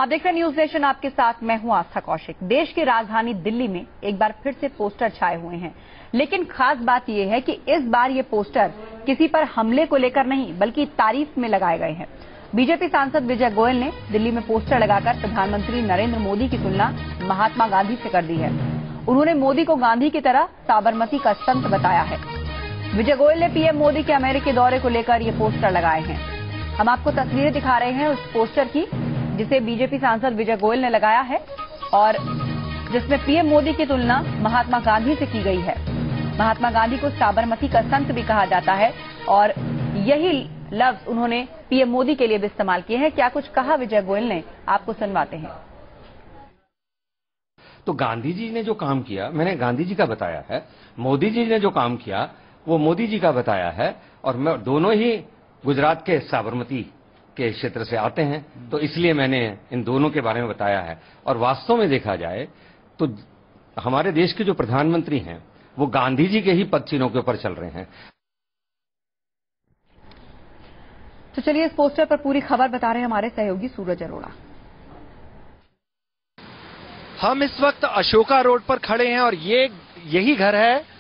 आप देख रहे हैं न्यूज नेशन, आपके साथ मैं हूं आस्था कौशिक। देश की राजधानी दिल्ली में एक बार फिर से पोस्टर छाए हुए हैं, लेकिन खास बात यह है कि इस बार ये पोस्टर किसी पर हमले को लेकर नहीं बल्कि तारीफ में लगाए गए हैं। बीजेपी सांसद विजय गोयल ने दिल्ली में पोस्टर लगाकर प्रधानमंत्री नरेंद्र मोदी की तुलना महात्मा गांधी से कर दी है। उन्होंने मोदी को गांधी की तरह साबरमती का संत बताया है। विजय गोयल ने पीएम मोदी के अमेरिकी दौरे को लेकर ये पोस्टर लगाए हैं। हम आपको तस्वीरें दिखा रहे हैं उस पोस्टर की जिसे बीजेपी सांसद विजय गोयल ने लगाया है और जिसमें पीएम मोदी की तुलना महात्मा गांधी से की गई है। महात्मा गांधी को साबरमती का संत भी कहा जाता है और यही लफ्ज उन्होंने पीएम मोदी के लिए भी इस्तेमाल किए हैं। क्या कुछ कहा विजय गोयल ने, आपको सुनवाते हैं। तो गांधी जी ने जो काम किया मैंने गांधी जी का बताया है, मोदी जी ने जो काम किया वो मोदी जी का बताया है, और मैं दोनों ही गुजरात के साबरमती के क्षेत्र से आते हैं, तो इसलिए मैंने इन दोनों के बारे में बताया है। और वास्तव में देखा जाए तो हमारे देश के जो प्रधानमंत्री हैं वो गांधी जी के ही पद चिन्हों के ऊपर चल रहे हैं। तो चलिए इस पोस्टर पर पूरी खबर बता रहे हैं हमारे सहयोगी सूरज अरोड़ा। हम इस वक्त अशोका रोड पर खड़े हैं और यही घर है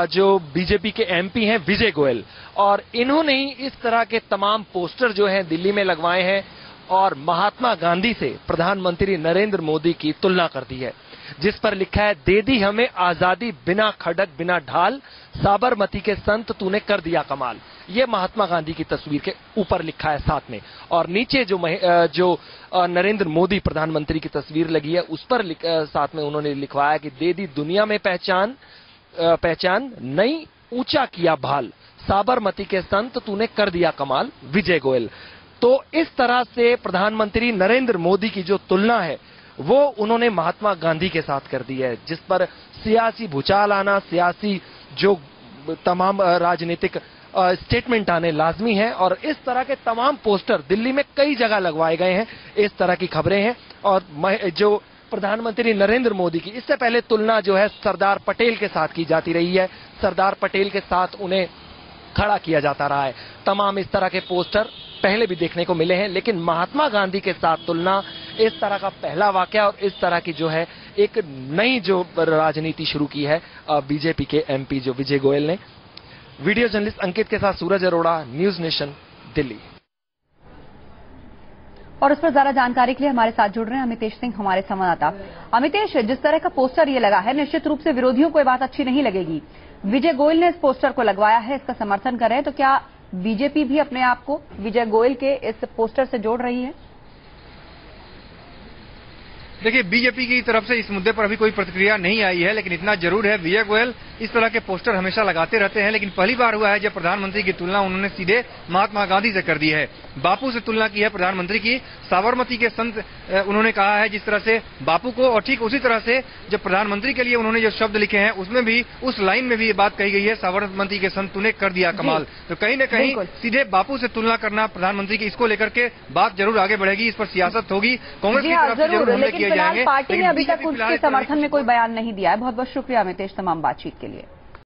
जो बीजेपी के एमपी हैं विजय गोयल, और इन्होंने ही इस तरह के तमाम पोस्टर जो हैं दिल्ली में लगवाए हैं और महात्मा गांधी से प्रधानमंत्री नरेंद्र मोदी की तुलना कर दी है, जिस पर लिखा है, दे दी हमें आजादी बिना खड़क बिना ढाल, साबरमती के संत तूने कर दिया कमाल। ये महात्मा गांधी की तस्वीर के ऊपर लिखा है साथ में, और नीचे जो नरेंद्र मोदी प्रधानमंत्री की तस्वीर लगी है उस पर साथ में उन्होंने लिखवाया कि दे दी दुनिया में पहचान नई, ऊंचा किया भाल, साबरमती के संत तूने कर दिया कमाल, विजय गोयल। तो इस तरह से प्रधानमंत्री नरेंद्र मोदी की जो तुलना है वो उन्होंने महात्मा गांधी के साथ कर दी है, जिस पर सियासी भूचाल आना, सियासी जो तमाम राजनीतिक स्टेटमेंट आने लाजमी है। और इस तरह के तमाम पोस्टर दिल्ली में कई जगह लगवाए गए हैं, इस तरह की खबरें हैं। और जो प्रधानमंत्री नरेंद्र मोदी की इससे पहले तुलना जो है सरदार पटेल के साथ की जाती रही है, सरदार पटेल के साथ उन्हें खड़ा किया जाता रहा है। तमाम इस तरह के पोस्टर पहले भी देखने को मिले हैं, लेकिन महात्मा गांधी के साथ तुलना इस तरह का पहला वाकया और इस तरह की जो है एक नई जो राजनीति शुरू की है बीजेपी के एमपी जो विजय गोयल ने। वीडियो जर्नलिस्ट अंकित के साथ सूरज अरोड़ा, न्यूज नेशन, दिल्ली। और उस पर ज्यादा जानकारी के लिए हमारे साथ जुड़ रहे हैं अमितेश सिंह, हमारे संवाददाता। अमितेश, जिस तरह का पोस्टर ये लगा है, निश्चित रूप से विरोधियों को ये बात अच्छी नहीं लगेगी। विजय गोयल ने इस पोस्टर को लगवाया है, इसका समर्थन कर रहे हैं, तो क्या बीजेपी भी अपने आप को विजय गोयल के इस पोस्टर से जोड़ रही है? देखिए, बीजेपी की तरफ से इस मुद्दे पर अभी कोई प्रतिक्रिया नहीं आई है, लेकिन इतना जरूर है, विजय गोयल इस तरह के पोस्टर हमेशा लगाते रहते हैं, लेकिन पहली बार हुआ है जब प्रधानमंत्री की तुलना उन्होंने सीधे महात्मा गांधी से कर दी है। बापू से तुलना की है प्रधानमंत्री की, साबरमती के संत उन्होंने कहा है जिस तरह से बापू को, और ठीक उसी तरह से जब प्रधानमंत्री के लिए उन्होंने जो शब्द लिखे हैं उसमें भी, उस लाइन में भी ये बात कही गई है, साबरमती के संत तूने कर दिया कमाल। तो कहीं न कहीं सीधे बापू से तुलना करना प्रधानमंत्री की, इसको लेकर के बात जरूर आगे बढ़ेगी, इस पर सियासत होगी, कांग्रेस की तरफ से जरूर हमले किए जाएंगे। पार्टी ने अभी तक उसके समर्थन में कोई बयान नहीं दिया है। बहुत बहुत शुक्रिया अमितेश तमाम बातचीत के लिए।